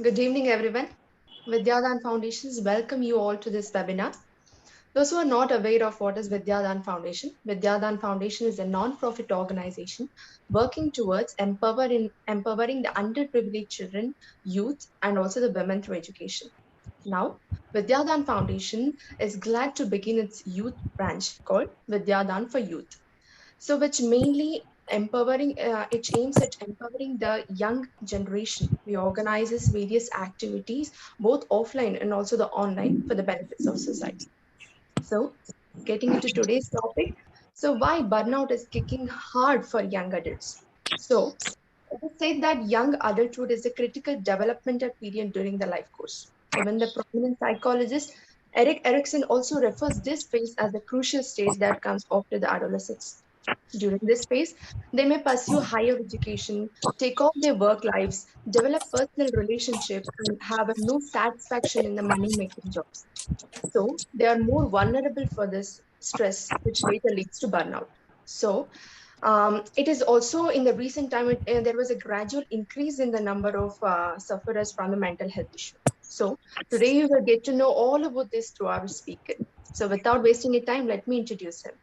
Good evening, everyone. Vidyadaan Foundations welcome you all to this webinar. Those who are not aware of what is Vidyadaan Foundation, Vidyadaan Foundation is a non-profit organization working towards empowering the underprivileged children, youth, and also the women through education. Now, Vidyadaan Foundation is glad to begin its youth branch called Vidyadaan for Youth. So which mainly it aims at empowering the young generation. We organizes various activities both offline and also the online for the benefits of society. So getting into today's topic, so why burnout is kicking hard for young adults. So it is said that young adulthood is a critical developmental period during the life course. Even the prominent psychologist Eric Erikson also refers this phase as a crucial stage that comes after the adolescence. During this phase, they may pursue higher education, take off their work lives, develop personal relationships, and have a no satisfaction in the money-making jobs. So they are more vulnerable for this stress, which later leads to burnout. So it is also in the recent time, there was a gradual increase in the number of sufferers from the mental health issue. So today you will get to know all about this through our speaker. So without wasting your time, let me introduce him.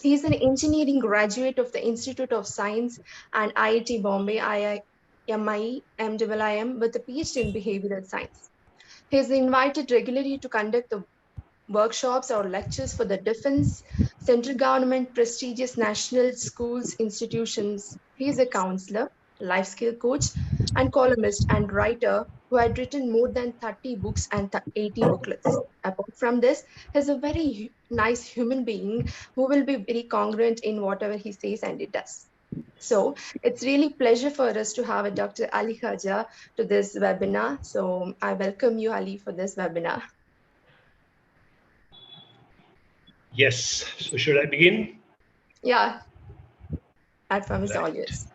He is an engineering graduate of the Institute of Science and IIT Bombay, MIIM with a PhD in behavioral science. He is invited regularly to conduct the workshops or lectures for the defense, central government, prestigious national schools, institutions. He is a counselor, life skill coach, and columnist and writer who had written more than 30 books and 80 booklets. Apart from this, he's a very nice human being who will be very congruent in whatever he says and it does. So it's really pleasure for us to have a Dr. Ali Khaja to this webinar. So I welcome you, Ali, for this webinar. Yes. So should I begin? Yeah, platform is all Right. yours.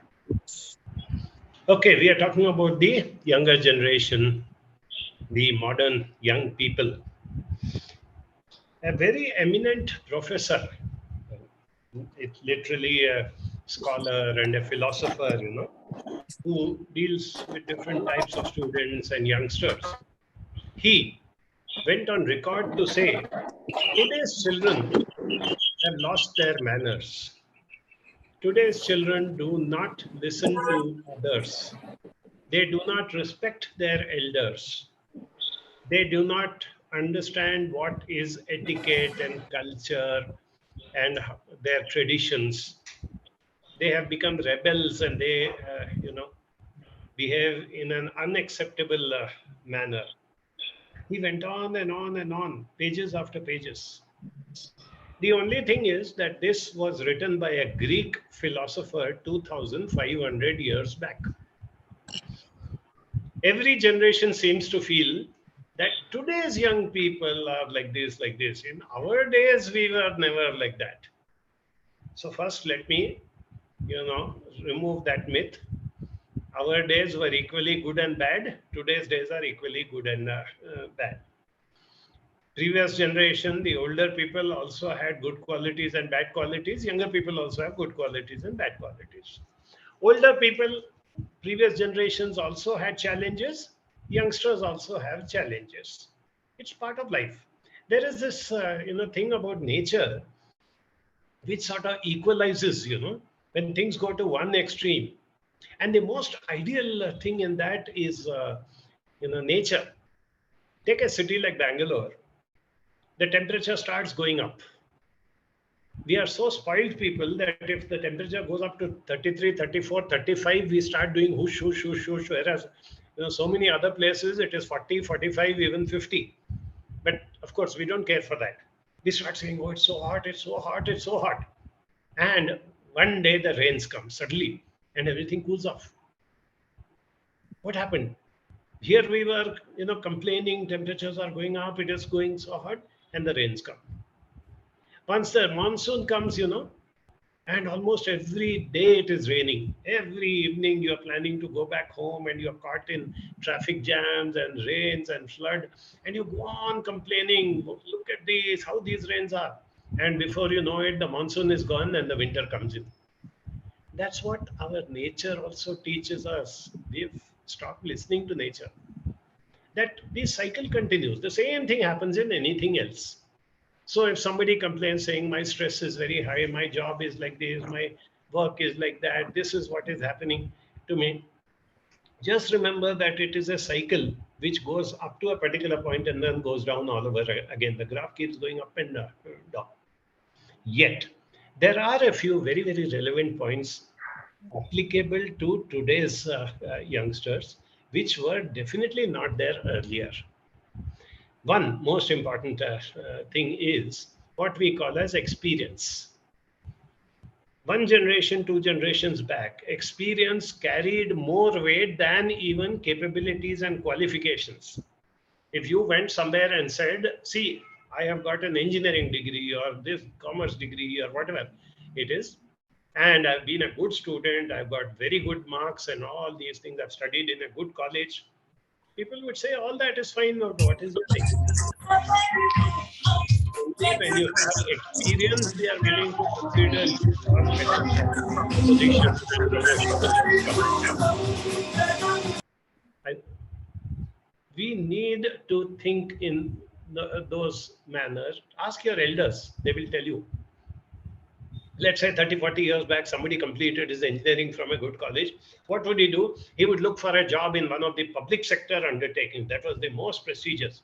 Okay, we are talking about the younger generation, the modern young people. A very eminent professor, it's literally a scholar and a philosopher, who deals with different types of students and youngsters. He went on record to say, today's children have lost their manners. Today's children do not listen to others. They do not respect their elders. They do not understand what is etiquette and culture and their traditions. They have become rebels and they, behave in an unacceptable manner. He went on and on and on, pages after pages. The only thing is that this was written by a Greek philosopher 2500 years back. Every generation seems to feel that today's young people are like this, like this. In our days, we were never like that. So first, let me, remove that myth. Our days were equally good and bad. Today's days are equally good and bad. Previous generation, the older people also had good qualities and bad qualities. Younger people also have good qualities and bad qualities. Older people, previous generations also had challenges. Youngsters also have challenges. It's part of life. There is this, thing about nature which sort of equalizes, when things go to one extreme. And the most ideal thing in that is, nature. Take a city like Bangalore. The temperature starts going up. We are so spoiled people that if the temperature goes up to 33, 34, 35, we start doing whoosh, whoosh, whoosh, whoosh. Whereas, so many other places, it is 40, 45, even 50. But of course, we don't care for that. We start saying, oh, it's so hot, it's so hot, it's so hot. And one day the rains come suddenly and everything cools off. What happened? Here we were, complaining temperatures are going up, it is going so hot, and the rains come. Once the monsoon comes, and almost every day it is raining. Every evening you're planning to go back home and you're caught in traffic jams and rains and flood. And you go on complaining, look at these, how these rains are. And before you know it, the monsoon is gone and the winter comes in. That's what our nature also teaches us. We've stopped listening to nature. that this cycle continues. The same thing happens in anything else. So if somebody complains saying my stress is very high, my job is like this, my work is like that, this is what is happening to me, just remember that it is a cycle which goes up to a particular point and then goes down all over again. The graph keeps going up and down. Yet, there are a few very, very relevant points applicable to today's youngsters, which were definitely not there earlier. One most important thing is what we call as experience. One generation, two generations back, experience carried more weight than even capabilities and qualifications. If you went somewhere and said, see, I have got an engineering degree or this commerce degree or whatever it is, and I've been a good student, I've got very good marks and all these things, I've studied in a good college, people would say all that is fine, but what is your experience? Only when you have experience, they are willing to consider you for better positions and promotions and stuff like that. I, we need to think in those manners. Ask your elders, they will tell you. Let's say 30, 40 years back, somebody completed his engineering from a good college. What would he do? He would look for a job in one of the public sector undertakings. That was the most prestigious.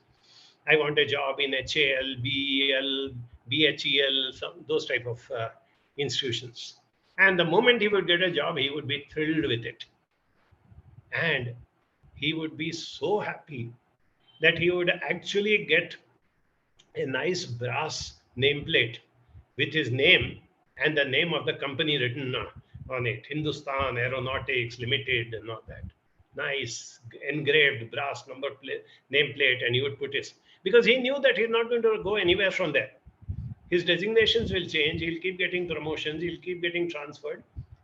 I want a job in HAL, BEL, BHEL, those type of institutions. And the moment he would get a job, he would be thrilled with it. And he would be so happy that he would actually get a nice brass nameplate with his name and the name of the company written on it, Hindustan Aeronautics Limited and all that. Nice engraved brass nameplate, and he would put his, because he knew that he's not going to go anywhere from there. His designations will change, he'll keep getting promotions, he'll keep getting transferred.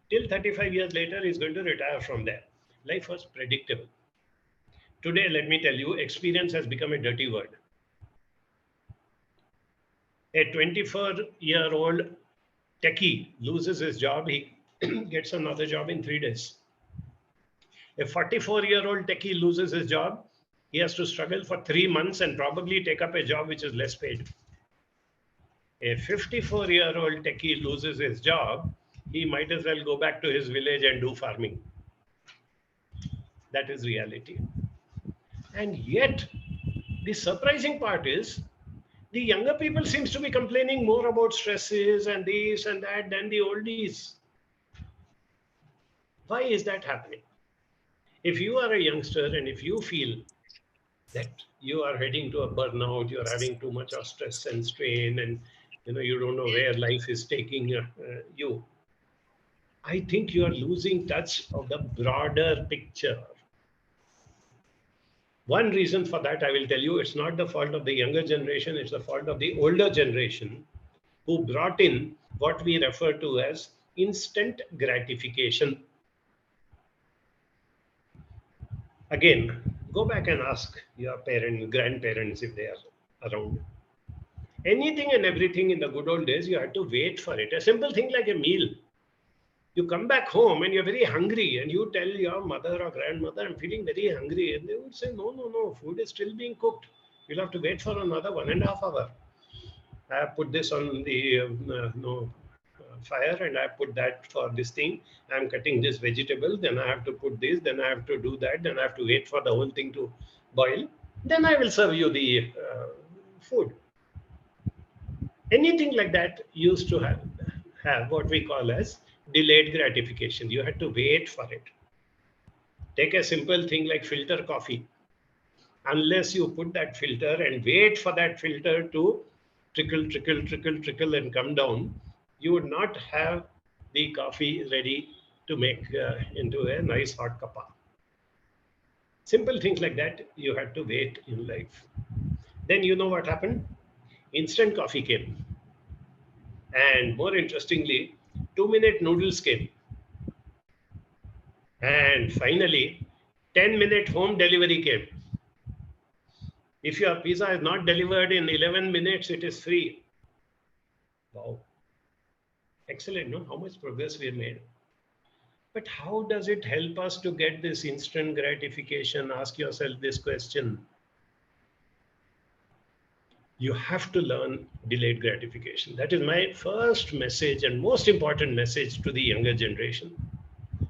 Till 35 years later, he's going to retire from there. Life was predictable. Today, let me tell you, experience has become a dirty word. A 24-year-old techie loses his job, he gets another job in 3 days. A 44-year-old techie loses his job, he has to struggle for 3 months and probably take up a job which is less paid. A 54-year-old techie loses his job, he might as well go back to his village and do farming. That is reality. And yet, the surprising part is, the younger people seems to be complaining more about stresses and this and that than the oldies. Why is that happening? If you are a youngster and if you feel that you are heading to a burnout, you are having too much of stress and strain, and you don't know where life is taking you, I think you are losing touch of the broader picture. One reason for that, I will tell you, it's not the fault of the younger generation, it's the fault of the older generation who brought in what we refer to as instant gratification. Again, go back and ask your parents, grandparents if they are around. Anything and everything in the good old days, you had to wait for it. A simple thing like a meal. You come back home and you're very hungry and you tell your mother or grandmother, I'm feeling very hungry. And they would say, no, no, no, food is still being cooked. You'll have to wait for another 1.5 hours. I have put this on the fire and I put that for this thing. I'm cutting this vegetable, then I have to put this, then I have to do that, then I have to wait for the whole thing to boil. Then I will serve you the food. Anything like that used to have what we call as delayed gratification. You had to wait for it. Take a simple thing like filter coffee. Unless you put that filter and wait for that filter to trickle and come down, you would not have the coffee ready to make into a nice hot cuppa. Simple things like that, you had to wait in life. Then you know what happened? Instant coffee came. And more interestingly, 2-minute noodles came. And finally, 10-minute home delivery came. If your pizza is not delivered in 11 minutes, it is free. Wow. Excellent, no? How much progress we have made. But how does it help us to get this instant gratification? Ask yourself this question. You have to learn delayed gratification. That is my first message and most important message to the younger generation.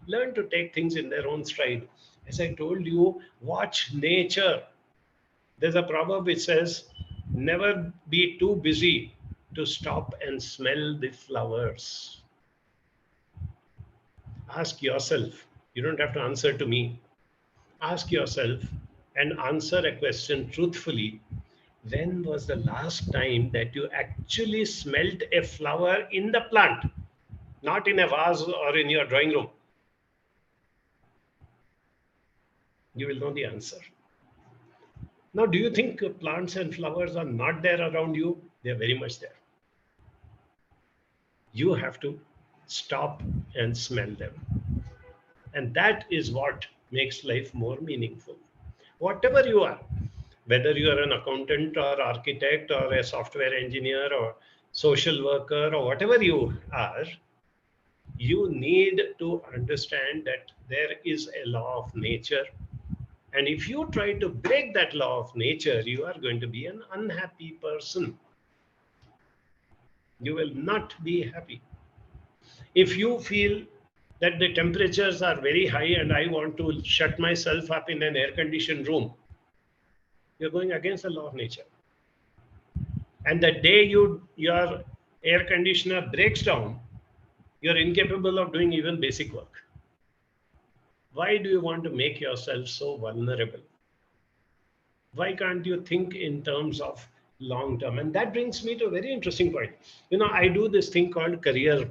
Learn to take things in their own stride. As I told you, watch nature. There's a proverb which says, never be too busy to stop and smell the flowers. Ask yourself, you don't have to answer to me. Ask yourself and answer a question truthfully. When was the last time that you actually smelled a flower in the plant, not in a vase or in your drawing room? You will know the answer. Now, do you think plants and flowers are not there around you? They are very much there. You have to stop and smell them. And that is what makes life more meaningful. Whatever you are, whether you are an accountant or architect or a software engineer or social worker or whatever you are, you need to understand that there is a law of nature. And if you try to break that law of nature, you are going to be an unhappy person. You will not be happy. If you feel that the temperatures are very high and I want to shut myself up in an air conditioned room, you're going against the law of nature. And the day your air conditioner breaks down, you're incapable of doing even basic work. Why do you want to make yourself so vulnerable? Why can't you think in terms of long term? And that brings me to a very interesting point. I do this thing called career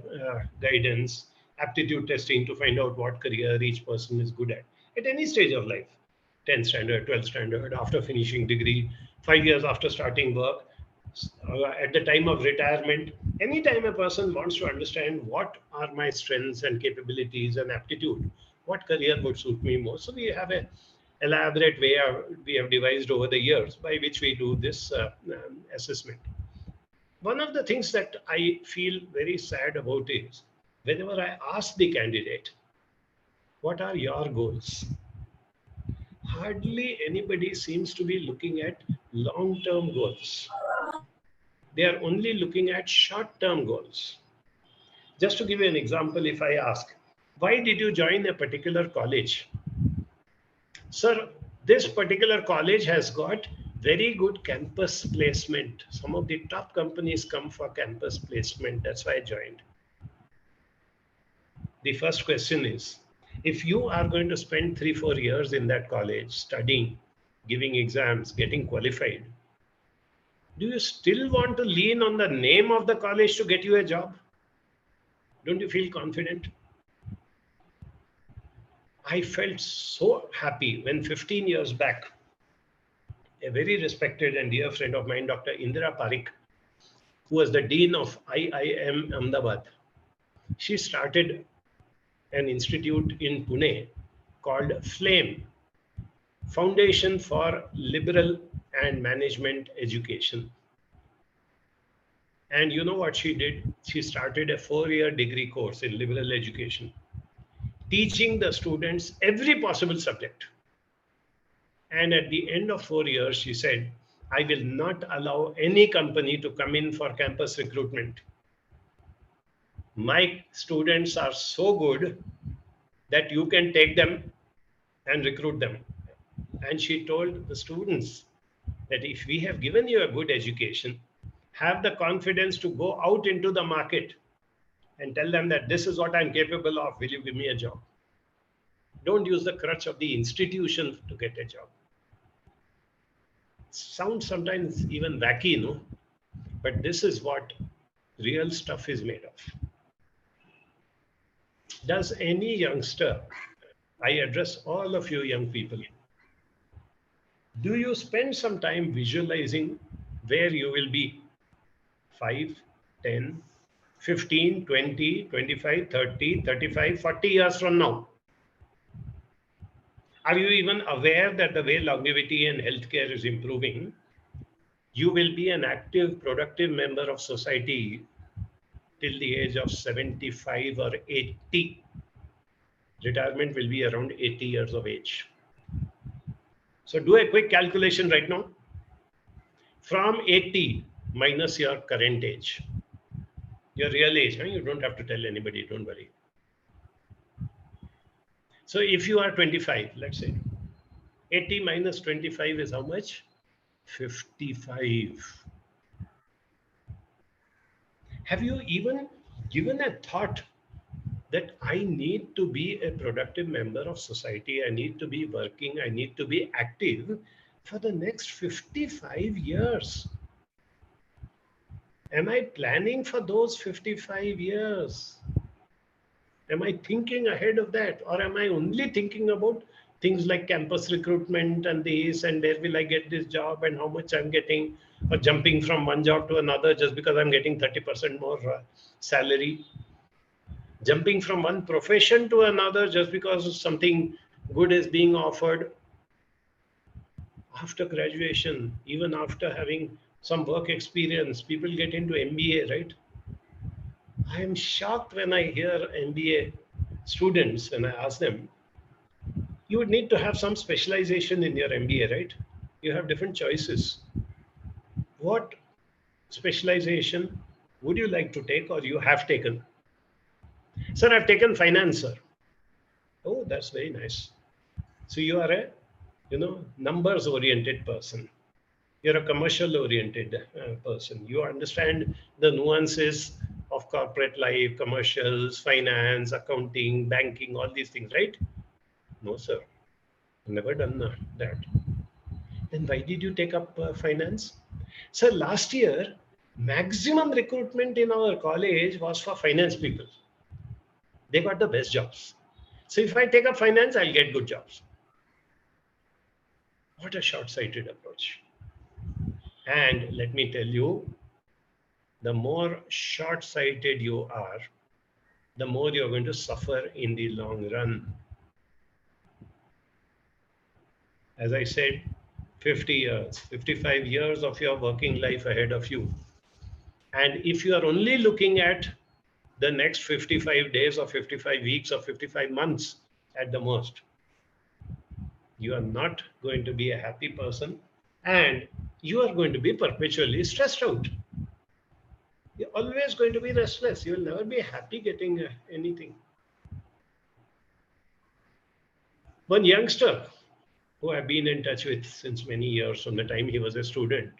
guidance, aptitude testing to find out what career each person is good at any stage of life. 10th standard, 12th standard, after finishing degree, 5 years after starting work, at the time of retirement. Anytime a person wants to understand what are my strengths and capabilities and aptitude, what career would suit me more. So we have a elaborate way we have devised over the years by which we do this assessment. One of the things that I feel very sad about is whenever I ask the candidate, what are your goals? Hardly anybody seems to be looking at long-term goals. They are only looking at short-term goals. Just to give you an example, if I ask, why did you join a particular college? Sir, this particular college has got very good campus placement. Some of the top companies come for campus placement. That's why I joined. The first question is, if you are going to spend 3-4 years in that college studying, giving exams, getting qualified, do you still want to lean on the name of the college to get you a job? Don't you feel confident? I felt so happy when 15 years back, a very respected and dear friend of mine, Dr. Indira Parikh, who was the Dean of IIM Ahmedabad, she started an institute in Pune called FLAME, Foundation for Liberal and Management Education. And you know what she did? She started a 4-year degree course in liberal education, teaching the students every possible subject. And at the end of 4 years, she said, I will not allow any company to come in for campus recruitment. My students are so good that you can take them and recruit them. And she told the students that if we have given you a good education, have the confidence to go out into the market and tell them that this is what I'm capable of. Will you give me a job? Don't use the crutch of the institution to get a job. Sounds sometimes even wacky, no? But this is what real stuff is made of. Does any youngster, I address all of you young people, do you spend some time visualizing where you will be 5, 10, 15, 20, 25, 30, 35, 40 years from now? Are you even aware that the way longevity and healthcare is improving, you will be an active, productive member of society till the age of 75 or 80. Retirement will be around 80 years of age. So do a quick calculation right now. from 80 minus your current age, your real age. You don't have to tell anybody, don't worry. So if you are 25, let's say, 80 minus 25 is how much? 55. Have you even given a thought that I need to be a productive member of society? I need to be working. I need to be active for the next 55 years. Am I planning for those 55 years? Am I thinking ahead of that? Or am I only thinking about things like campus recruitment and this and where will I get this job and how much I'm getting, or jumping from one job to another just because I'm getting 30% more salary, jumping from one profession to another just because something good is being offered after graduation, even after having some work experience. People get into MBA, right? I am shocked when I hear MBA students, when I ask them, you would need to have some specialization in your MBA, right? You have different choices. What specialization would you like to take or you have taken? Sir, I've taken finance, sir. Oh, that's very nice. So you are a, numbers oriented person. You're a commercial oriented person. You understand the nuances of corporate life, commercials, finance, accounting, banking, all these things, right? No, sir. Never done that. Then why did you take up finance? Sir, last year, maximum recruitment in our college was for finance people. They got the best jobs. So if I take up finance, I'll get good jobs. What a short-sighted approach. And let me tell you, the more short-sighted you are, the more you're going to suffer in the long run. As I said, 50 years, 55 years of your working life ahead of you. And if you are only looking at the next 55 days or 55 weeks or 55 months at the most, you are not going to be a happy person, and you are going to be perpetually stressed out. You're always going to be restless. You will never be happy getting anything. One youngster who I've been in touch with since many years, from the time he was a student,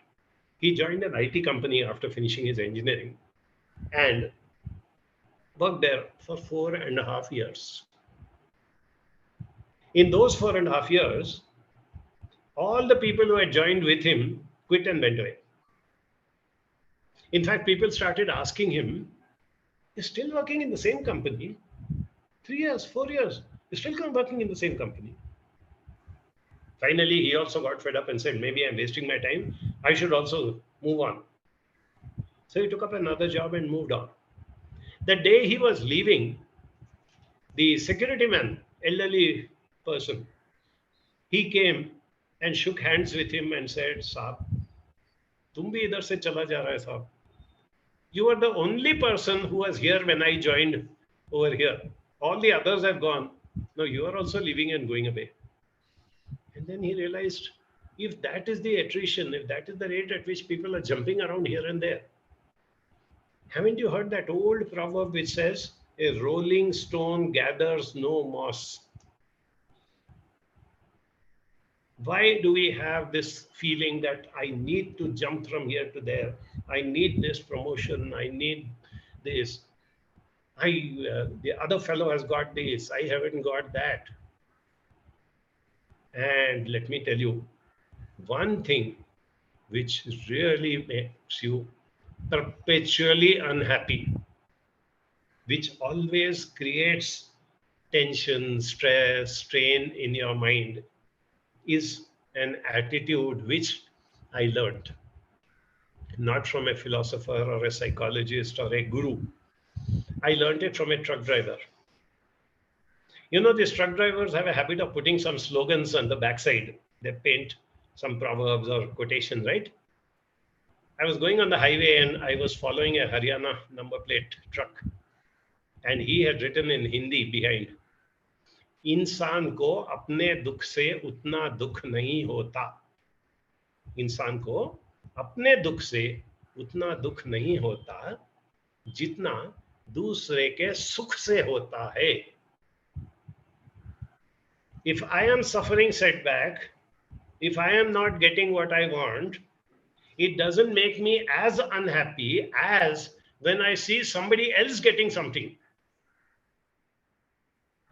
he joined an IT company after finishing his engineering and worked there for 4.5 years. In those 4.5 years, all the people who had joined with him quit and went away. In fact, people started asking him, you're still working in the same company? 3 years, 4 years, you're still working in the same company. Finally, he also got fed up and said, maybe I'm wasting my time. I should also move on. So he took up another job and moved on. The day he was leaving, the security man, elderly person, he came and shook hands with him and said, Saab, tum bhi idhar se chala ja raha hai, Saab. You are the only person who was here when I joined over here. All the others have gone. Now you are also leaving and going away. And then he realized, if that is the attrition, if that is the rate at which people are jumping around here and there, haven't you heard that old proverb which says, a rolling stone gathers no moss? Why do we have this feeling that I need to jump from here to there? I need this promotion. I need this. The other fellow has got this. I haven't got that. And let me tell you, one thing which really makes you perpetually unhappy, which always creates tension, stress, strain in your mind, is an attitude which I learned, not from a philosopher or a psychologist or a guru. I learned it from a truck driver. You know, these truck drivers have a habit of putting some slogans on the backside. They paint some proverbs or quotation, right? I was going on the highway and I was following a Haryana number plate truck. And he had written in Hindi behind, इंसान को अपने दुख से उतना दुख नहीं होता. इंसान को अपने दुख से उतना दुख नहीं होता जितना दूसरे के सुख से होता है. If I am suffering setback, if I am not getting what I want, it doesn't make me as unhappy as when I see somebody else getting something.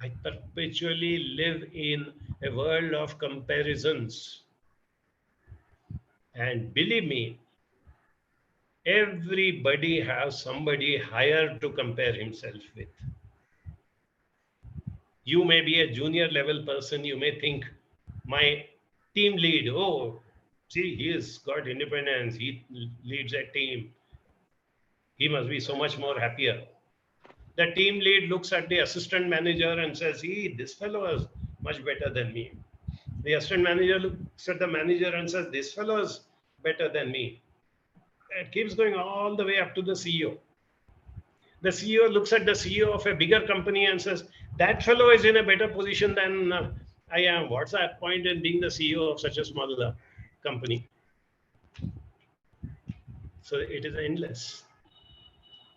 I perpetually live in a world of comparisons. And believe me, everybody has somebody higher to compare himself with. You may be a junior level person, you may think, my team lead, oh, see, he has got independence, he leads a team, he must be so much more happier. The team lead looks at the assistant manager and says, this fellow is much better than me. The assistant manager looks at the manager and says, this fellow is better than me. It keeps going all the way up to the CEO. The CEO looks at the CEO of a bigger company and says, that fellow is in a better position than I am. What's that point in being the CEO of such a small company? So it is endless.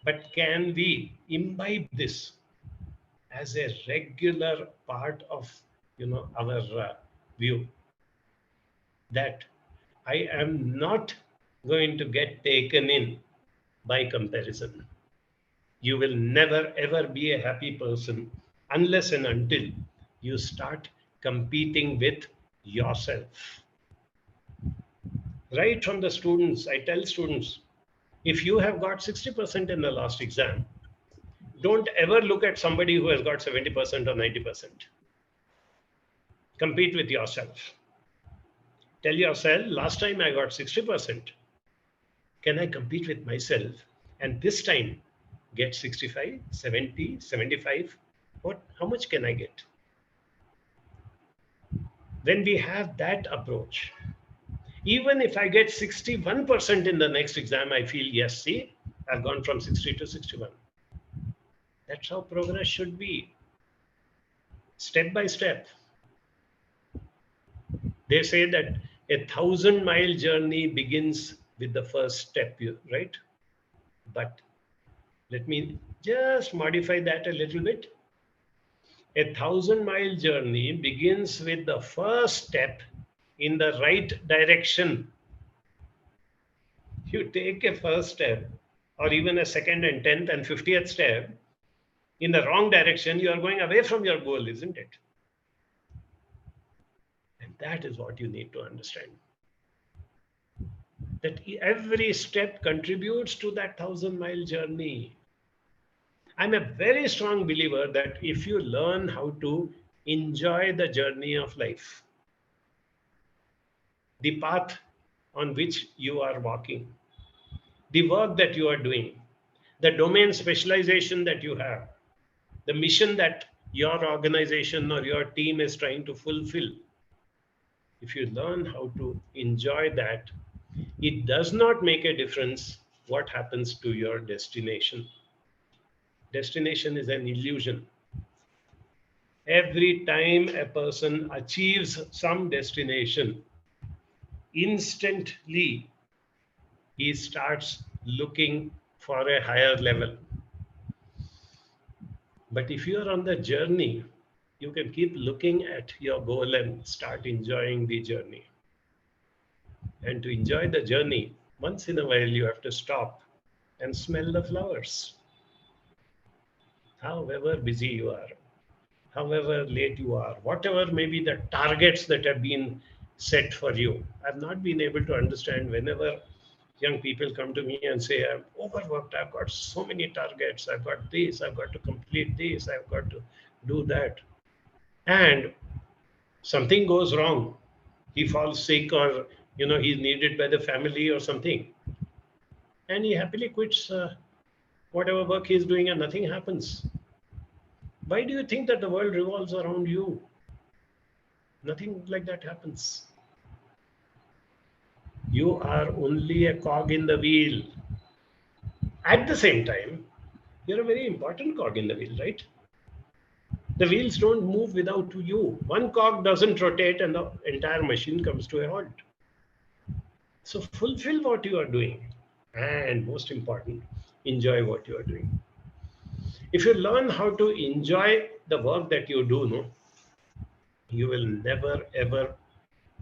But can we imbibe this as a regular part of our view, that I am not going to get taken in by comparison? You will never ever be a happy person unless and until you start competing with yourself. Right from the students, I tell students, if you have got 60% in the last exam, don't ever look at somebody who has got 70% or 90%. Compete with yourself. Tell yourself, last time I got 60%. Can I compete with myself? And this time, get 65, 70, 75? How much can I get? When we have that approach, even if I get 61% in the next exam, I feel, yes, see, I've gone from 60 to 61. That's how progress should be. Step by step. They say that a 1,000-mile journey begins with the first step, right? But let me just modify that a little bit. A 1,000-mile journey begins with the first step in the right direction. You take a first step, or even a second and 10th and 50th step, in the wrong direction, you are going away from your goal, isn't it? And that is what you need to understand. That every step contributes to that 1,000-mile journey. I'm a very strong believer that if you learn how to enjoy the journey of life, the path on which you are walking, the work that you are doing, the domain specialization that you have, the mission that your organization or your team is trying to fulfill, if you learn how to enjoy that, it does not make a difference what happens to your destination. Destination is an illusion. Every time a person achieves some destination, instantly he starts looking for a higher level. But if you are on the journey, you can keep looking at your goal and start enjoying the journey. And to enjoy the journey, once in a while you have to stop and smell the flowers. However busy you are, however late you are, whatever may be the targets that have been set for you. I've not been able to understand whenever young people come to me and say, I'm overworked, I've got so many targets, I've got this, I've got to complete this, I've got to do that. And something goes wrong. He falls sick, or he's needed by the family or something. And he happily quits whatever work he's doing and nothing happens. Why do you think that the world revolves around you? Nothing like that happens. You are only a cog in the wheel. At the same time, you're a very important cog in the wheel, right? The wheels don't move without you. One cog doesn't rotate and the entire machine comes to a halt. So fulfill what you are doing. And most important, enjoy what you are doing. If you learn how to enjoy the work that you do, no, you will never ever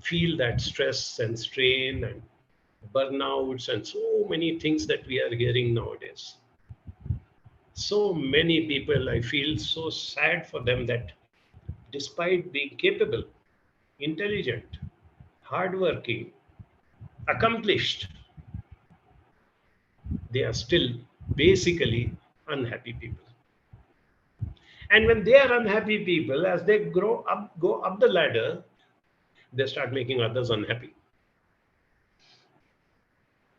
feel that stress and strain and burnouts and so many things that we are hearing nowadays. So many people, I feel so sad for them that despite being capable, intelligent, hardworking, accomplished, they are still basically unhappy people. And when they are unhappy people, as they grow up, go up the ladder, they start making others unhappy.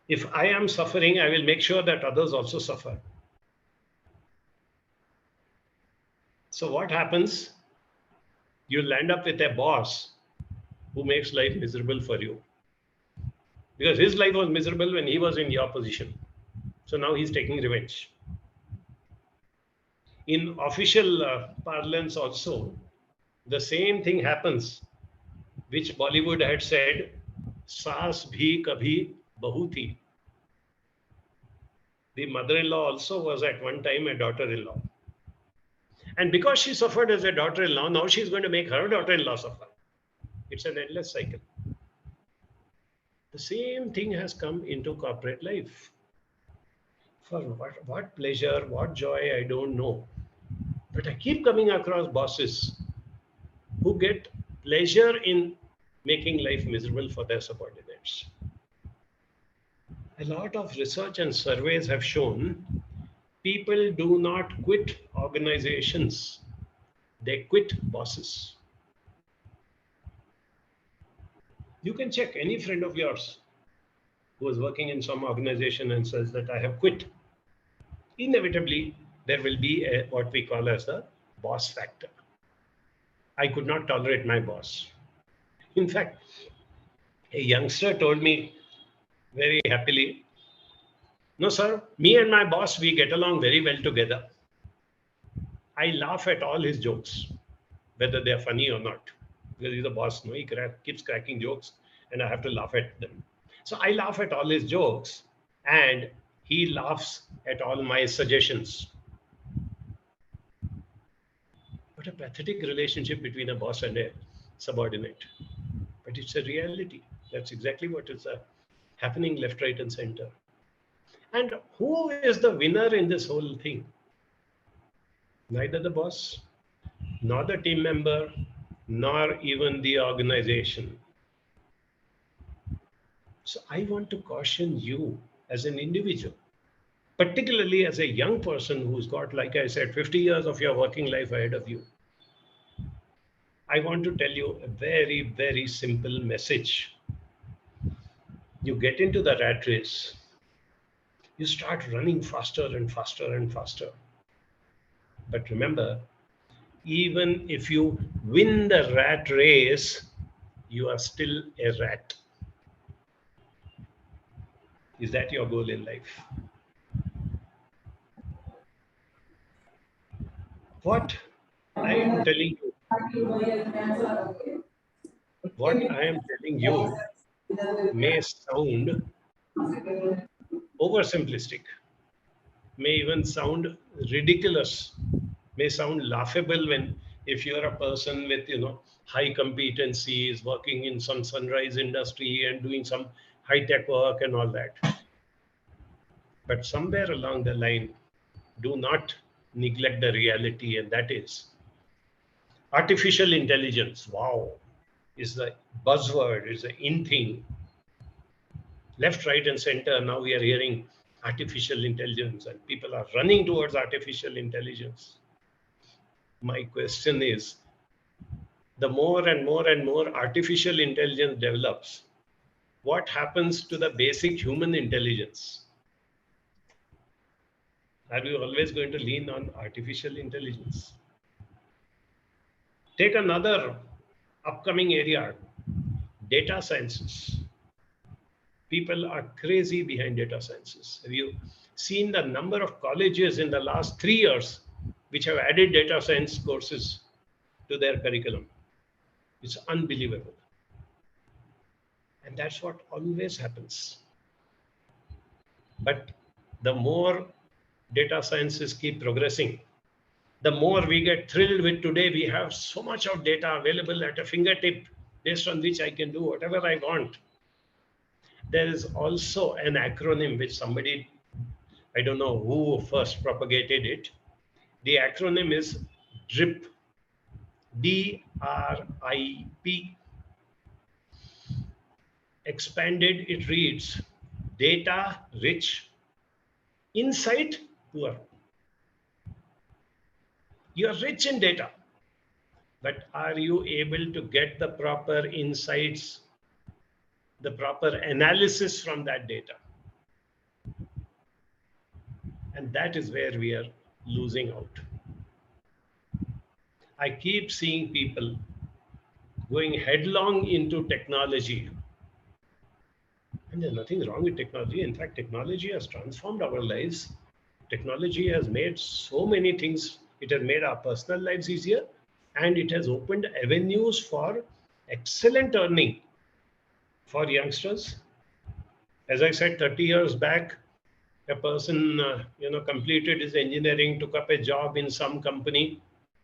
If I am suffering, I will make sure that others also suffer. So what happens? You land up with a boss who makes life miserable for you. Because his life was miserable when he was in your position. So now he's taking revenge. In official parlance also, the same thing happens, which Bollywood had said, "Saas bhi kabhi bahu thi." The mother-in-law also was at one time a daughter-in-law. And because she suffered as a daughter-in-law, now she's going to make her daughter-in-law suffer. It's an endless cycle. The same thing has come into corporate life. For what pleasure, what joy, I don't know. But I keep coming across bosses who get pleasure in making life miserable for their subordinates. A lot of research and surveys have shown people do not quit organizations, they quit bosses. You can check any friend of yours who is working in some organization and says that I have quit. Inevitably, there will be what we call as the boss factor. I could not tolerate my boss. In fact, a youngster told me very happily, "No, sir, me and my boss, we get along very well together. I laugh at all his jokes, whether they are funny or not. Because he's a boss, no? He keeps cracking jokes, and I have to laugh at them. So I laugh at all his jokes, and he laughs at all my suggestions." What a pathetic relationship between a boss and a subordinate. But it's a reality. That's exactly what is happening left, right, and center. And who is the winner in this whole thing? Neither the boss, nor the team member, nor even the organization. So I want to caution you as an individual, particularly as a young person who's got, like I said, 50 years of your working life ahead of you. I want to tell you a very, very simple message. You get into the rat race, you start running faster and faster and faster. But remember, even if you win the rat race, you are still a rat. Is that your goal in life? What I am telling you, what I am telling you may sound oversimplistic, may even sound ridiculous, may sound laughable when if you're a person with high competencies, working in some sunrise industry and doing some high tech work and all that. But somewhere along the line, do not neglect the reality, and that is artificial intelligence. Wow, is the buzzword, is the in thing. Left, right, and center. Now we are hearing artificial intelligence, and people are running towards artificial intelligence. My question is, the more and more and more artificial intelligence develops, what happens to the basic human intelligence? Are we always going to lean on artificial intelligence? Take another upcoming area, data sciences. People are crazy behind data sciences. Have you seen the number of colleges in the last 3 years which have added data science courses to their curriculum? It's unbelievable. And that's what always happens. But the more data sciences keep progressing, the more we get thrilled with today. We have so much of data available at a fingertip based on which I can do whatever I want. There is also an acronym which somebody, I don't know who first propagated it. The acronym is DRIP. DRIP. Expanded, it reads data rich, insight poor. You are rich in data, but are you able to get the proper insights, the proper analysis from that data? And that is where we are losing out. I keep seeing people going headlong into technology. And there's nothing wrong with technology. In fact, technology has transformed our lives. Technology has made so many things. It has made our personal lives easier, and it has opened avenues for excellent earning for youngsters. As I said, 30 years back, a person completed his engineering, took up a job in some company,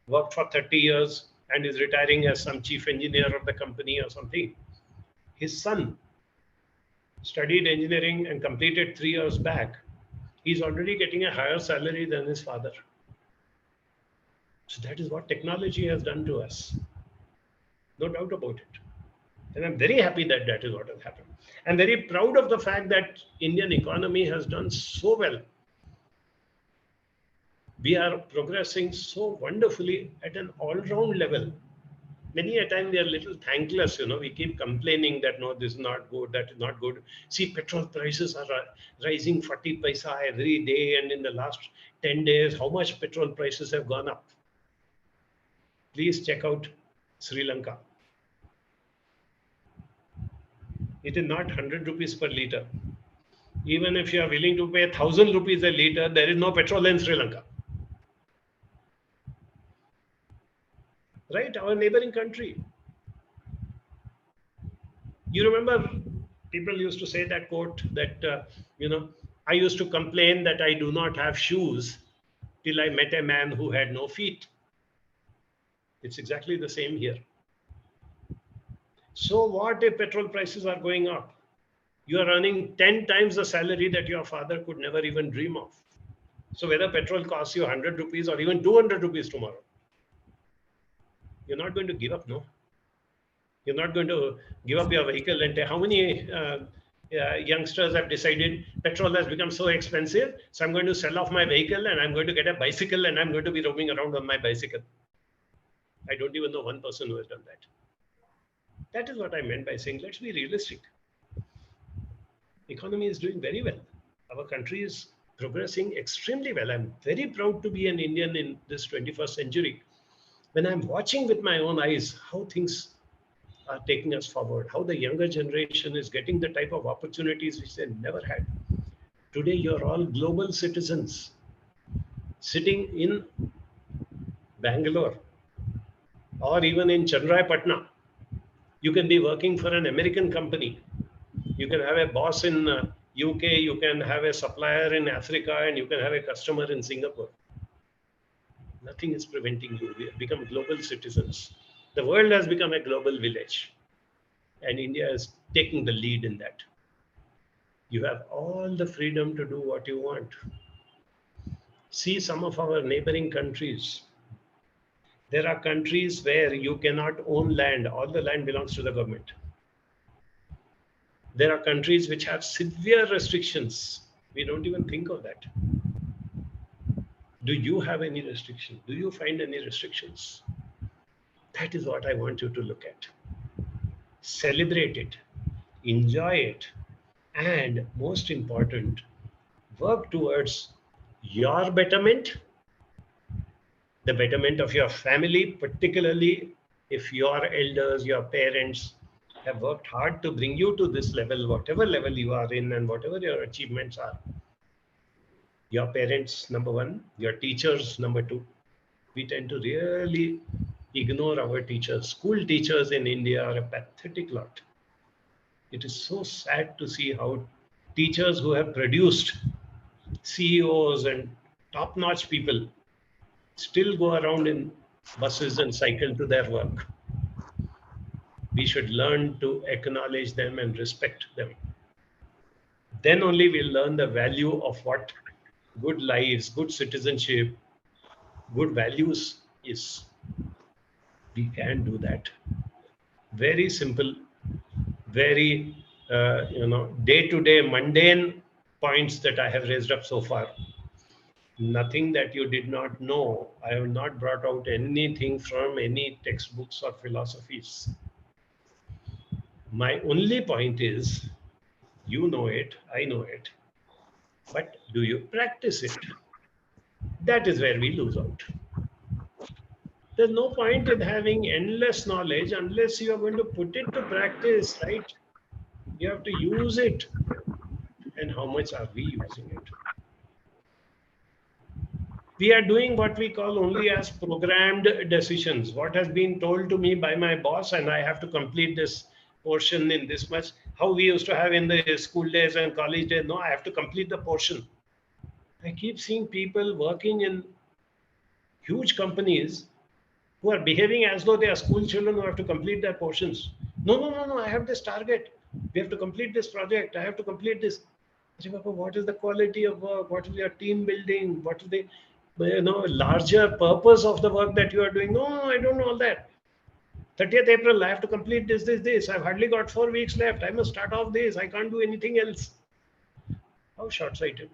worked for 30 years, and is retiring as some chief engineer of the company or something. His son studied engineering and completed 3 years back. He's already getting a higher salary than his father. So that is what technology has done to us. No doubt about it. And I'm very happy that that is what has happened. I'm very proud of the fact that Indian economy has done so well. We are progressing so wonderfully at an all-round level. Many a time we are a little thankless, we keep complaining that no, this is not good, that is not good. See, petrol prices are rising 40 paisa every day, and in the last 10 days, how much petrol prices have gone up? Please check out Sri Lanka. It is not 100 rupees per liter. Even if you are willing to pay 1,000 rupees a liter, there is no petrol in Sri Lanka. Right? Our neighboring country. You remember people used to say that quote that, I used to complain that I do not have shoes till I met a man who had no feet. It's exactly the same here. So what if petrol prices are going up? You are earning 10 times the salary that your father could never even dream of. So whether petrol costs you 100 rupees or even 200 rupees tomorrow, you're not going to give up, no? You're not going to give up your vehicle. And how many youngsters have decided petrol has become so expensive, so I'm going to sell off my vehicle and I'm going to get a bicycle and I'm going to be roaming around on my bicycle. I don't even know one person who has done that. That is what I meant by saying, let's be realistic. Economy is doing very well. Our country is progressing extremely well. I'm very proud to be an Indian in this 21st century. When I'm watching with my own eyes how things are taking us forward, how the younger generation is getting the type of opportunities which they never had. Today, you're all global citizens sitting in Bangalore or even in Chandrayapatna. You can be working for an American company. You can have a boss in UK, you can have a supplier in Africa, and you can have a customer in Singapore. Nothing is preventing you. We have become global citizens. The world has become a global village, and India is taking the lead in that. You have all the freedom to do what you want. See some of our neighboring countries. There are countries where you cannot own land. All the land belongs to the government. There are countries which have severe restrictions. We don't even think of that. Do you have any restriction? Do you find any restrictions? That is what I want you to look at. Celebrate it, enjoy it, and most important, work towards your betterment, the betterment of your family, particularly if your elders, your parents have worked hard to bring you to this level, whatever level you are in and whatever your achievements are. Your parents, number one, your teachers, number two. We tend to really ignore our teachers. School teachers in India are a pathetic lot. It is so sad to see how teachers who have produced CEOs and top-notch people still go around in buses and cycle to their work. We should learn to acknowledge them and respect them. Then only we'll learn the value of what good lives, good citizenship, good values is. We can do that. Very simple, very day-to-day mundane points that I have raised up so far. Nothing that you did not know. I have not brought out anything from any textbooks or philosophies. My only point is, you know it, I know it, but do you practice it? That is where we lose out. There's no point in having endless knowledge unless you are going to put it to practice, right? You have to use it. And how much are we using it? We are doing what we call only as programmed decisions. What has been told to me by my boss, and I have to complete this portion in this much. How we used to have in the school days and college days. No, I have to complete the portion. I keep seeing people working in huge companies who are behaving as though they are school children who have to complete their portions. No, no, no, no. I have this target. We have to complete this project. I have to complete this. What is the quality of work? What is your team building? What is the larger purpose of the work that you are doing? No, no, I don't know all that. 30th April, I have to complete this. I've hardly got 4 weeks left. I must start off this. I can't do anything else. How short-sighted.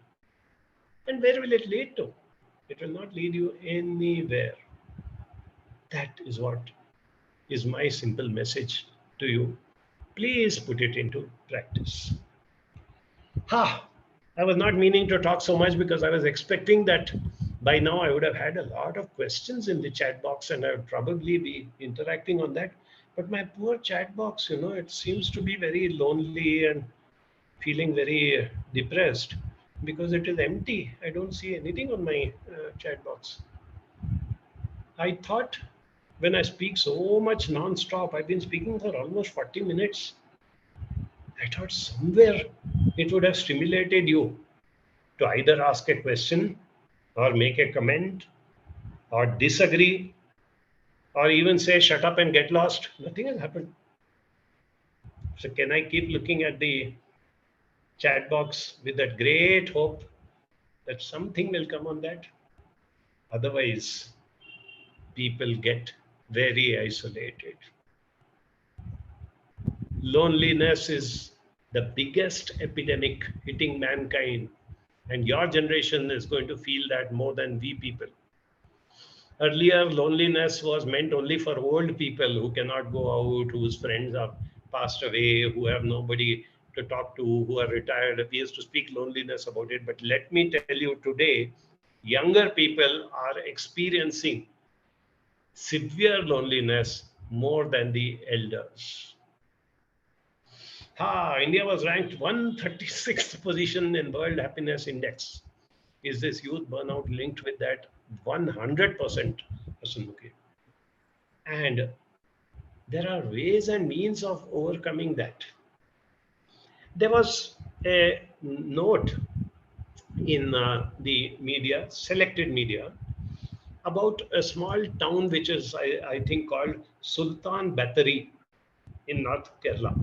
And where will it lead to? It will not lead you anywhere. That is what is my simple message to you. Please put it into practice. I was not meaning to talk so much because I was expecting that by now I would have had a lot of questions in the chat box and I would probably be interacting on that. But my poor chat box, it seems to be very lonely and feeling very depressed because it is empty. I don't see anything on my chat box. I thought when I speak so much non-stop, I've been speaking for almost 40 minutes. I thought somewhere it would have stimulated you to either ask a question or make a comment or disagree or even say, shut up and get lost. Nothing has happened. So can I keep looking at the chat box with that great hope that something will come on that? Otherwise, people get very isolated. Loneliness is the biggest epidemic hitting mankind, and your generation is going to feel that more than we people. Earlier, loneliness was meant only for old people who cannot go out, whose friends have passed away, who have nobody to talk to, who are retired. We used to speak loneliness about it. But let me tell you today, younger people are experiencing severe loneliness more than the elders. India was ranked 136th position in World Happiness Index. Is this youth burnout linked with that? 100%. Okay. And there are ways and means of overcoming that. There was a note in the media, selected media, about a small town which is, I think, called Sultan Battery in North Kerala.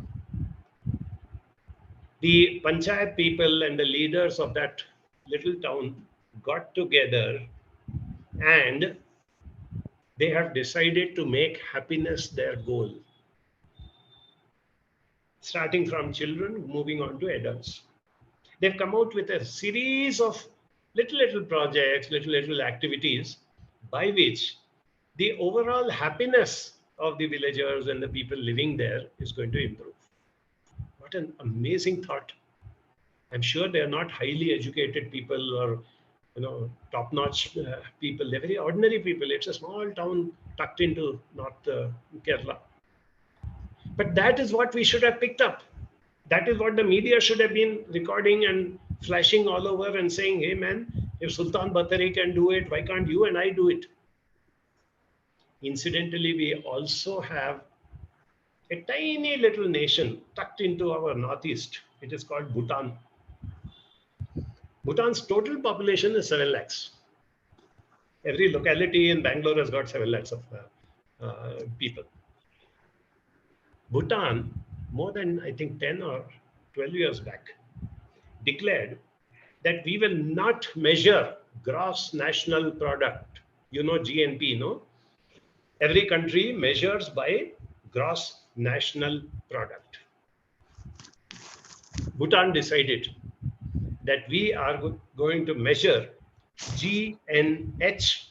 The panchayat people and the leaders of that little town got together and they have decided to make happiness their goal. Starting from children, moving on to adults. They've come out with a series of little projects, little activities by which the overall happiness of the villagers and the people living there is going to improve. What an amazing thought. I'm sure they are not highly educated people or top-notch people. They're very ordinary people. It's a small town tucked into North Kerala. But that is what we should have picked up. That is what the media should have been recording and flashing all over and saying, hey man, if Sultan Batari can do it, why can't you and I do it? Incidentally, we also have A tiny little nation tucked into our northeast. It is called Bhutan. Bhutan's total population is 7 lakhs. Every locality in Bangalore has got 7 lakhs of people. Bhutan, more than I think 10 or 12 years back, declared that we will not measure gross national product. You know GNP, no? Every country measures by gross national product. Bhutan decided that we are going to measure GNH,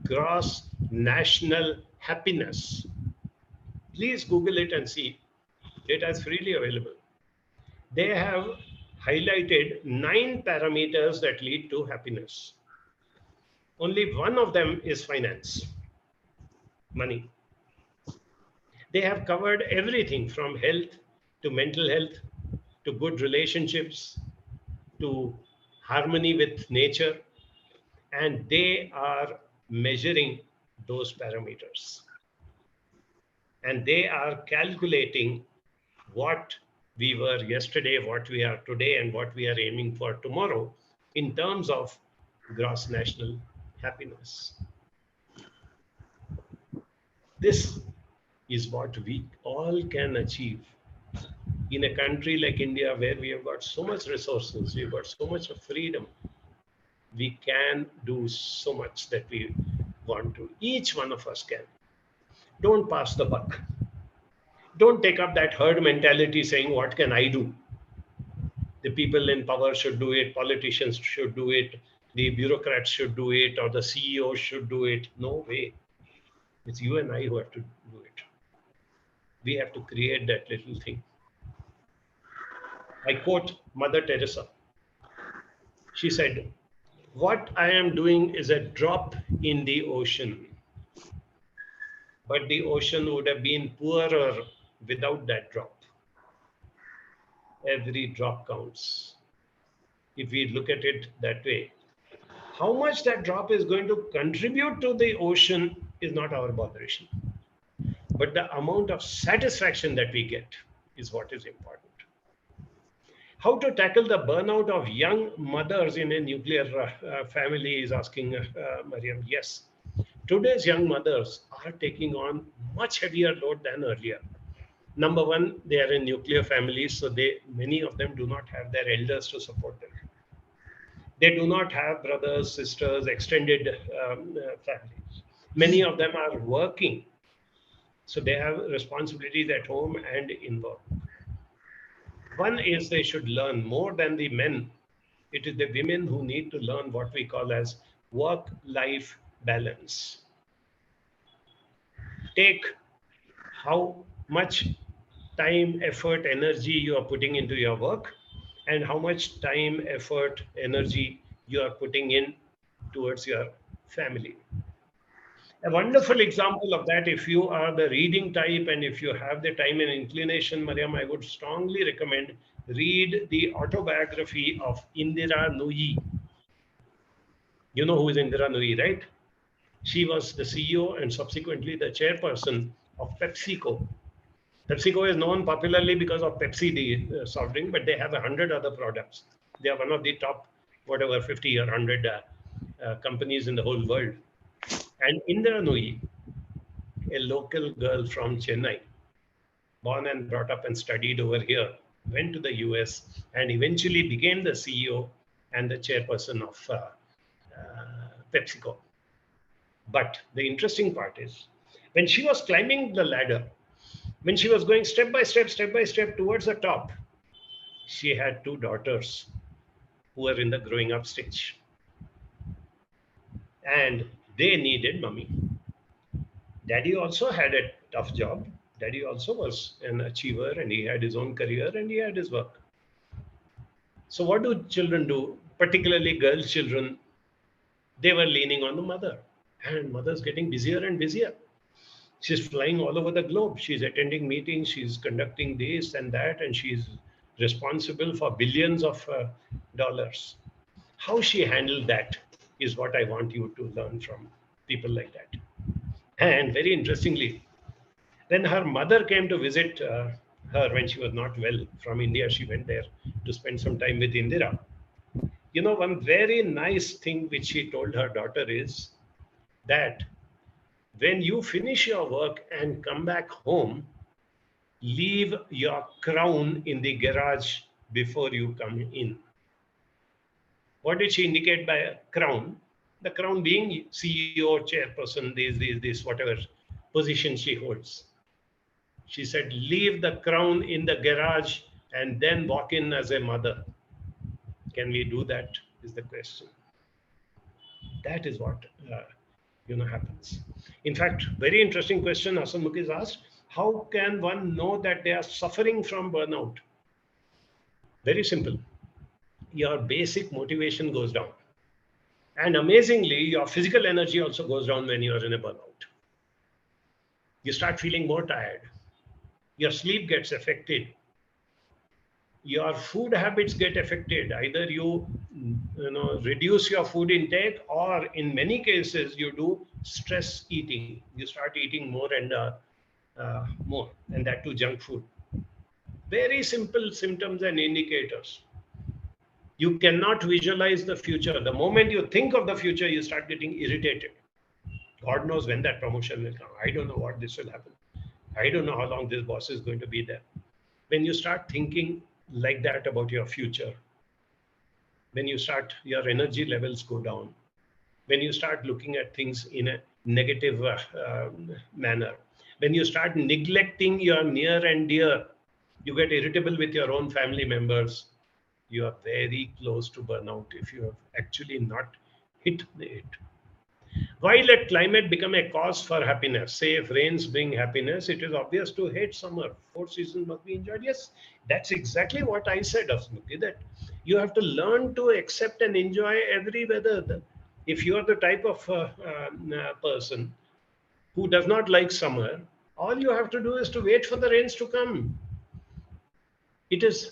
gross national happiness. Please Google it and see. Data is freely available. They have highlighted 9 parameters that lead to happiness. Only one of them is finance, money. They have covered everything from health to mental health to good relationships to harmony with nature, and they are measuring those parameters. And they are calculating what we were yesterday, what we are today, and what we are aiming for tomorrow in terms of gross national happiness. This is what we all can achieve in a country like India, where we have got so much resources, we've got so much of freedom. We can do so much that we want to. Each one of us can. Don't pass the buck. Don't take up that herd mentality saying, what can I do? The people in power should do it, politicians should do it, the bureaucrats should do it, or the CEOs should do it. No way. It's you and I who have to do it. We have to create that little thing. I quote Mother Teresa. She said, what I am doing is a drop in the ocean, but the ocean would have been poorer without that drop. Every drop counts. If we look at it that way, how much that drop is going to contribute to the ocean is not our botheration. But the amount of satisfaction that we get is what is important. How to tackle the burnout of young mothers in a nuclear family is asking Mariam. Yes, today's young mothers are taking on much heavier load than earlier. Number one, they are in nuclear families, so many of them do not have their elders to support them. They do not have brothers, sisters, extended families. Many of them are working, so they have responsibilities at home and in work. One is they should learn more than the men. It is the women who need to learn what we call as work-life balance. Take how much time, effort, energy you are putting into your work, and how much time, effort, energy you are putting in towards your family. A wonderful example of that, if you are the reading type and if you have the time and inclination, Mariam, I would strongly recommend read the autobiography of Indira Nooyi. You know who is Indira Nooyi, right? She was the CEO and subsequently the chairperson of PepsiCo. PepsiCo is known popularly because of Pepsi, the soft drink, but they have 100 other products. They are one of the top, 50 or 100 companies in the whole world. And Indira Nooyi, a local girl from Chennai, born and brought up and studied over here, went to the US and eventually became the CEO and the chairperson of PepsiCo. But the interesting part is, when she was climbing the ladder, when she was going step by step towards the top, she had 2 daughters who were in the growing up stage. And they needed mommy. Daddy also had a tough job. Daddy also was an achiever and he had his own career and he had his work. So what do children do? Particularly girls' children, they were leaning on the mother. And mother's getting busier and busier. She's flying all over the globe. She's attending meetings. She's conducting this and that. And she's responsible for billions of dollars. How she handled that is what I want you to learn from people like that. And very interestingly, When her mother came to visit her when she was not well from India, she went there to spend some time with Indira. One very nice thing which she told her daughter is that when you finish your work and come back home, leave your crown in the garage before you come in. What did she indicate by a crown? The crown being CEO, chairperson, these, whatever position she holds. She said, leave the crown in the garage and then walk in as a mother. Can we do that? Is the question. That is what happens. In fact, very interesting question Hasan Mukhi is asked. How can one know that they are suffering from burnout? Very simple. Your basic motivation goes down. And amazingly, your physical energy also goes down when you are in a burnout. You start feeling more tired. Your sleep gets affected. Your food habits get affected. Either you reduce your food intake, or in many cases you do stress eating. You start eating more and more, and that too junk food. Very simple symptoms and indicators. You cannot visualize the future. The moment you think of the future, you start getting irritated. God knows when that promotion will come. I don't know what this will happen. I don't know how long this boss is going to be there. When you start thinking like that about your future, when you start, your energy levels go down. When you start looking at things in a negative manner, when you start neglecting your near and dear, you get irritable with your own family members, you are very close to burnout if you have actually not hit it. Why let climate become a cause for happiness? Say if rains bring happiness, it is obvious to hate summer. 4 seasons must be enjoyed. Yes, that's exactly what I said, Asmiti, that you have to learn to accept and enjoy every weather. If you are the type of person who does not like summer, all you have to do is to wait for the rains to come. It is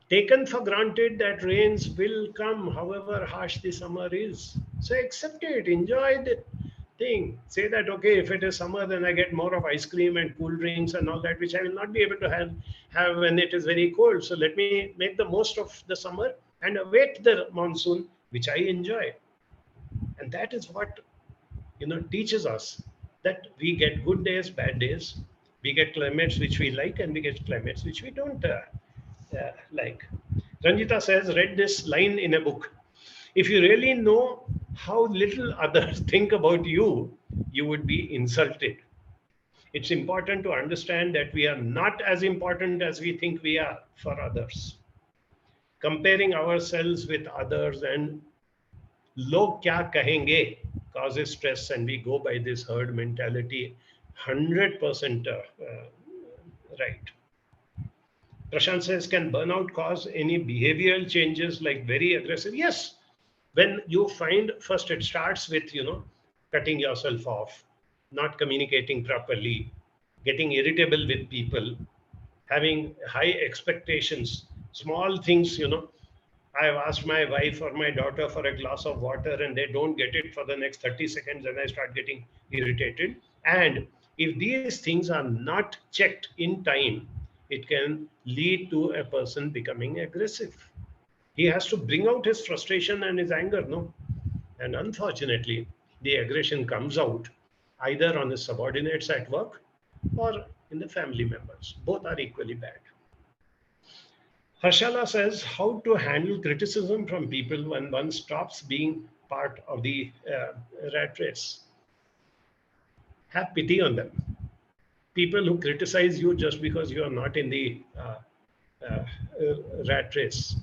taken for granted that rains will come, however harsh the summer is. So accept it, enjoy the thing. Say that, okay, if it is summer, then I get more of ice cream and cool drinks and all that, which I will not be able to have when it is very cold. So let me make the most of the summer and await the monsoon, which I enjoy. And that is what teaches us that we get good days, bad days. We get climates which we like, and we get climates which we don't like. Ranjita says, read this line in a book. If you really know how little others think about you, you would be insulted. It's important to understand that we are not as important as we think we are for others. Comparing ourselves with others and log kya kahenge causes stress, and we go by this herd mentality 100% right. Prashant says, can burnout cause any behavioral changes like very aggressive? Yes. When you find, first it starts with, cutting yourself off, not communicating properly, getting irritable with people, having high expectations, small things, I've asked my wife or my daughter for a glass of water and they don't get it for the next 30 seconds and I start getting irritated. And if these things are not checked in time, it can lead to a person becoming aggressive. He has to bring out his frustration and his anger, no? And unfortunately, the aggression comes out either on his subordinates at work or in the family members. Both are equally bad. Harshala says, how to handle criticism from people when one stops being part of the rat race. Have pity on them. People who criticize you just because you are not in the rat race.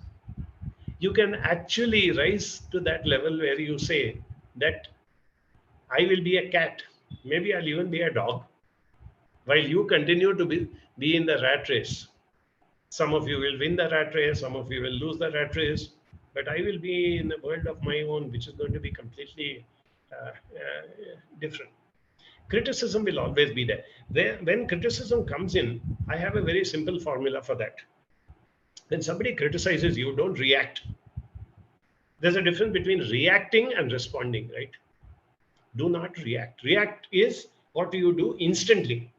You can actually rise to that level where you say that I will be a cat. Maybe I'll even be a dog. While you continue to be in the rat race. Some of you will win the rat race, some of you will lose the rat race, but I will be in a world of my own, which is going to be completely different. Criticism will always be there. When criticism comes in, I have a very simple formula for that. When somebody criticizes you, don't react. There's a difference between reacting and responding, right? Do not react. React is what you do instantly.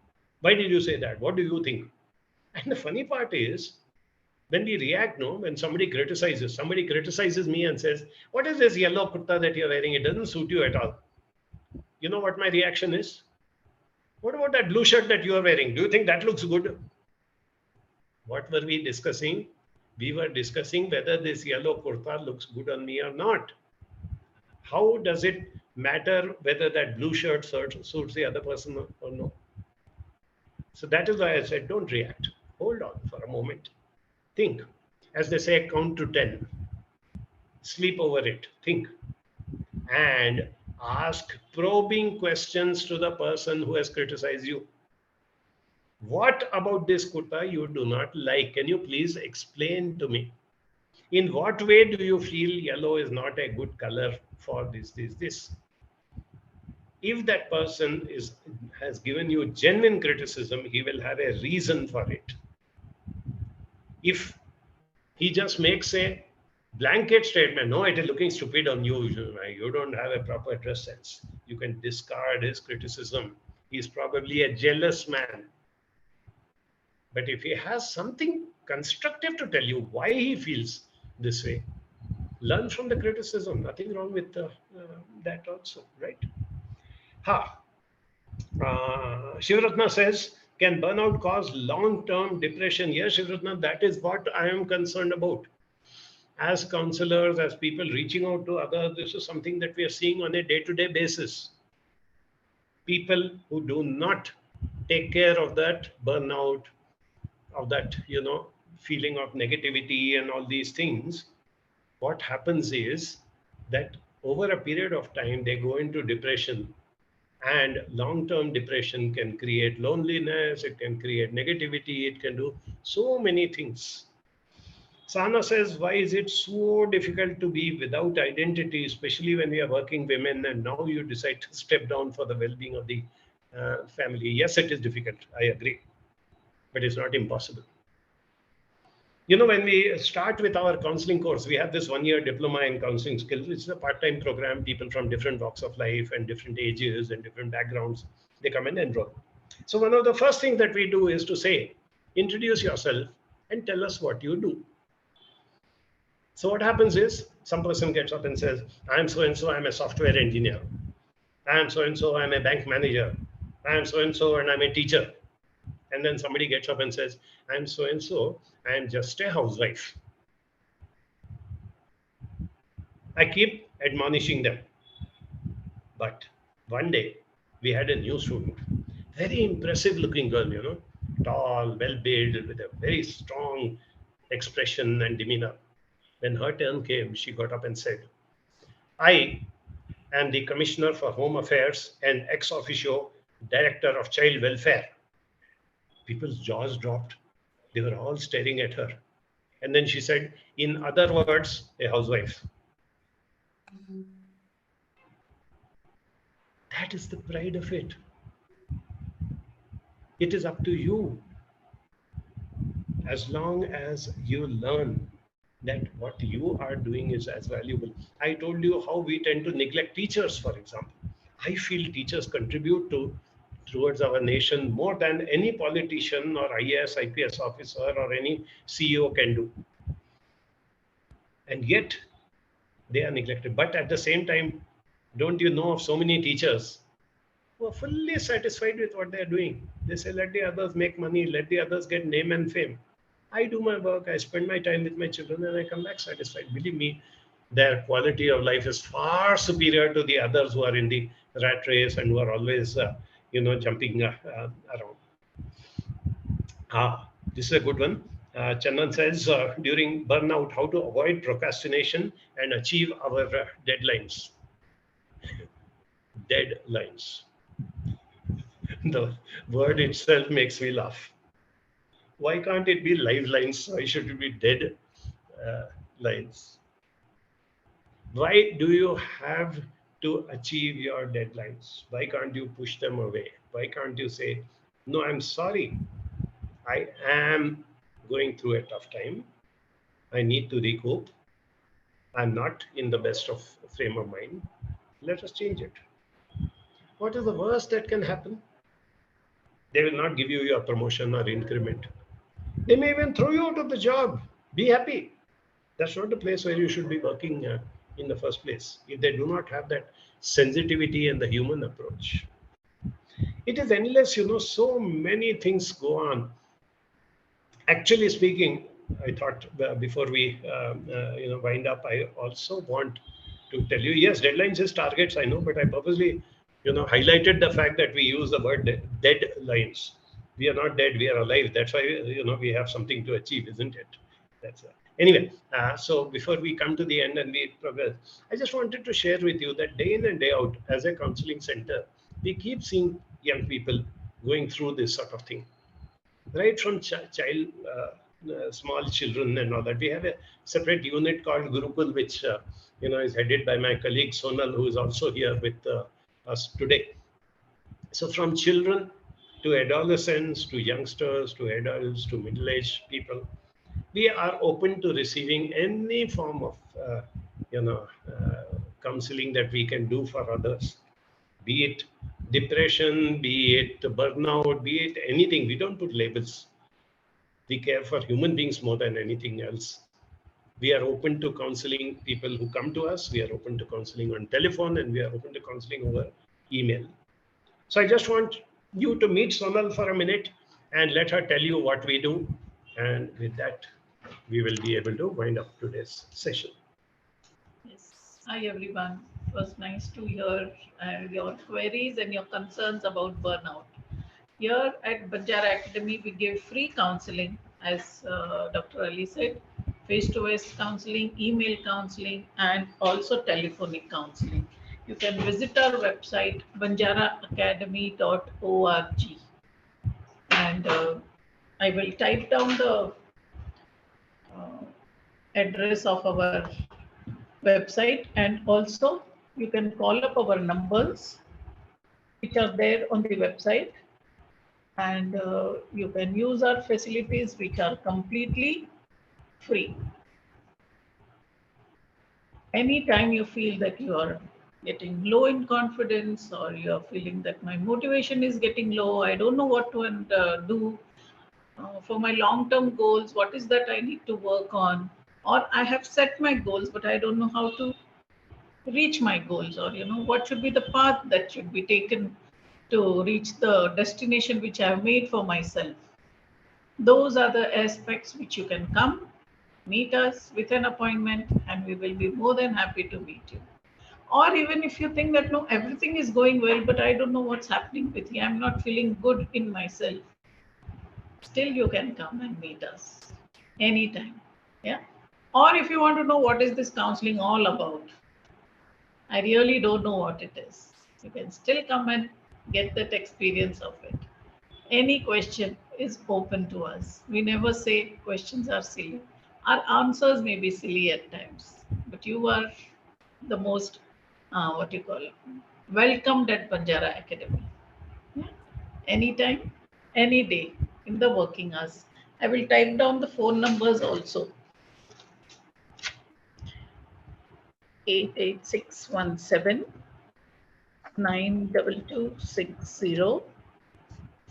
Why did you say that? What do you think? And the funny part is, when we react, no, when somebody criticizes me and says, "What is this yellow kurta that you're wearing? It doesn't suit you at all." You know what my reaction is? What about that blue shirt that you are wearing? Do you think that looks good? What were we discussing? We were discussing whether this yellow kurta looks good on me or not. How does it matter whether that blue shirt suits the other person or no? So that is why I said, don't react. Hold on for a moment. Think. As they say, count to 10. Sleep over it. Think. And ask probing questions to the person who has criticized you. What about this kurta you do not like? Can you please explain to me? In what way do you feel yellow is not a good color for this? If that person has given you genuine criticism, he will have a reason for it. If he just makes a blanket statement, no, it is looking stupid on you, you don't have a proper dress sense, you can discard his criticism. He's probably a jealous man. But if he has something constructive to tell you why he feels this way, learn from the criticism. Nothing wrong with that also, right? Ha. Shivratna says, can burnout cause long-term depression? Yes, Shivratna, that is what I am concerned about. As counselors, as people reaching out to others, this is something that we are seeing on a day-to-day basis. People who do not take care of that burnout, of that, feeling of negativity and all these things, what happens is that over a period of time, they go into depression. And long-term depression can create loneliness, it can create negativity, it can do so many things. Sana says, why is it so difficult to be without identity, especially when we are working women and now you decide to step down for the well-being of the family? Yes, it is difficult. I agree. But it's not impossible. When we start with our counseling course, we have this 1 year diploma in counseling skills. It's a part-time program. People from different walks of life and different ages and different backgrounds, they come and enroll. So one of the first things that we do is to say, introduce yourself and tell us what you do. So what happens is some person gets up and says, I'm so-and-so, I'm a software engineer. I'm so-and-so, I'm a bank manager. I'm so-and-so, and I'm a teacher. And then somebody gets up and says, I'm so-and-so, I'm just a housewife. I keep admonishing them. But one day, we had a new student, very impressive looking girl, tall, well-built, with a very strong expression and demeanor. When her turn came, she got up and said, I am the Commissioner for Home Affairs and ex officio Director of Child Welfare. People's jaws dropped. They were all staring at her. And then she said, in other words, a housewife. That is the pride of it. It is up to you. As long as you learn that what you are doing is as valuable. I told you how we tend to neglect teachers, for example. I feel teachers contribute towards our nation more than any politician or IAS, IPS officer or any CEO can do. And yet they are neglected. But at the same time, don't you know of so many teachers who are fully satisfied with what they are doing? They say, let the others make money, let the others get name and fame. I do my work, I spend my time with my children, and I come back satisfied. Believe me, their quality of life is far superior to the others who are in the rat race and who are always, jumping around. This is a good one. Chandan says, during burnout, how to avoid procrastination and achieve our deadlines. Deadlines. The word itself makes me laugh. Why can't it be live lines? Why should it be dead lines? Why do you have to achieve your deadlines? Why can't you push them away? Why can't you say, no, I'm sorry. I am going through a tough time. I need to recoup. I'm not in the best of frame of mind. Let us change it. What is the worst that can happen? They will not give you your promotion or increment. They may even throw you out of the job. Be happy. That's not the place where you should be working in the first place. If they do not have that sensitivity and the human approach, it is endless. So many things go on. Actually speaking, I thought before we wind up, I also want to tell you. Yes, deadlines is targets. I know, but I purposely highlighted the fact that we use the word dead lines. We are not dead. We are alive. That's why we have something to achieve, isn't it? That's anyway. So before we come to the end and we progress, I just wanted to share with you that day in and day out, as a counseling center, we keep seeing young people going through this sort of thing, right from child, small children and all that. We have a separate unit called Gurukul, which is headed by my colleague Sonal, who is also here with us today. So from children to adolescents to youngsters to adults to middle-aged people, we are open to receiving any form of you know counseling that we can do for others, be it depression, be it burnout, be it anything. We don't put labels. We care for human beings more than anything else. We are open to counseling people who come to us. We are open to counseling on telephone, and we are open to counseling over email. So I just want you to meet Sonal for a minute and let her tell you what we do. And with that, we will be able to wind up today's session. Yes. Hi everyone. It was nice to hear your queries and your concerns about burnout. Here at Banjara Academy, we give free counseling, as Dr. Ali said, face-to-face counseling, email counseling, and also telephonic counseling. You can visit our website banjaraacademy.org, and I will type down the address of our website, and also you can call up our numbers which are there on the website, and you can use our facilities which are completely free. Anytime you feel that you are getting low in confidence, or you are feeling that my motivation is getting low, I don't know what to do for my long term goals, what is that I need to work on, or I have set my goals but I don't know how to reach my goals, or what should be the path that should be taken to reach the destination which I have made for myself. Those are the aspects which you can come, meet us with an appointment, and we will be more than happy to meet you. Or even if you think that no, everything is going well, but I don't know what's happening with me, I'm not feeling good in myself, still you can come and meet us anytime. Yeah. Or if you want to know what is this counseling all about, I really don't know what it is, you can still come and get that experience of it. Any question is open to us. We never say questions are silly. Our answers may be silly at times, but you are the most, what you call it, welcomed at Banjara Academy. Yeah? Anytime, any day in the working hours. I will type down the phone numbers also. 88617 92260.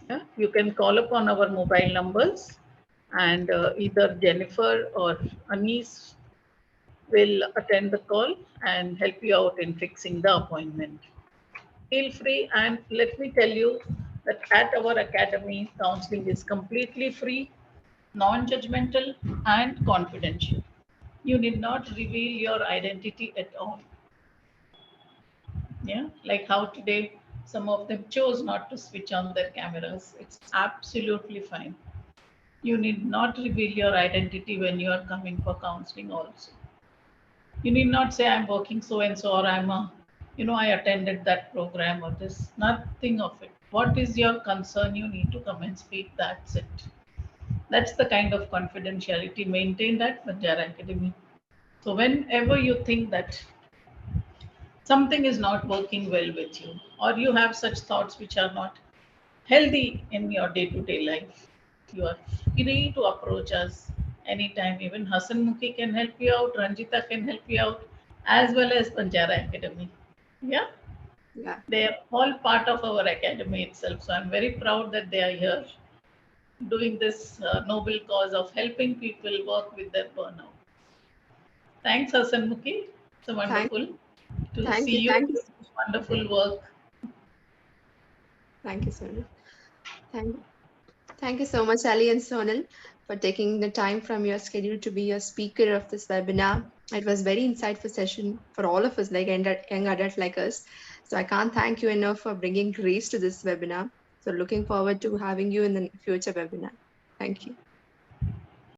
Yeah, you can call upon our mobile numbers, and either Jennifer or Anis will attend the call and help you out in fixing the appointment. Feel free, and let me tell you that at our academy, counseling is completely free, non judgmental, and confidential. You need not reveal your identity at all. Yeah, like how today some of them chose not to switch on their cameras. It's absolutely fine. You need not reveal your identity when you are coming for counseling also. You need not say I'm working so and so, or I attended that program, or this. Nothing of it. What is your concern? You need to come and speak. That's it. That's the kind of confidentiality maintained at Banjara Academy. So whenever you think that something is not working well with you, or you have such thoughts which are not healthy in your day-to-day life, you are free to approach us anytime. Even Hassan Mukhi can help you out, Ranjita can help you out, as well as Banjara Academy. Yeah. Yeah. They are all part of our academy itself. So I'm very proud that they are here doing this noble cause of helping people work with their burnout. Thanks, Hasanmukhi. It's a Thank, wonderful to thank see you, you thank you, doing this wonderful work. thank you so much. Thank, thank you so much, Ali and Sonal, for taking the time from your schedule to be a speaker of this webinar. It was very insightful session for all of us, like young adult like us. So I can't thank you enough for bringing grace to this webinar. So looking forward to having you in the future webinar. Thank you.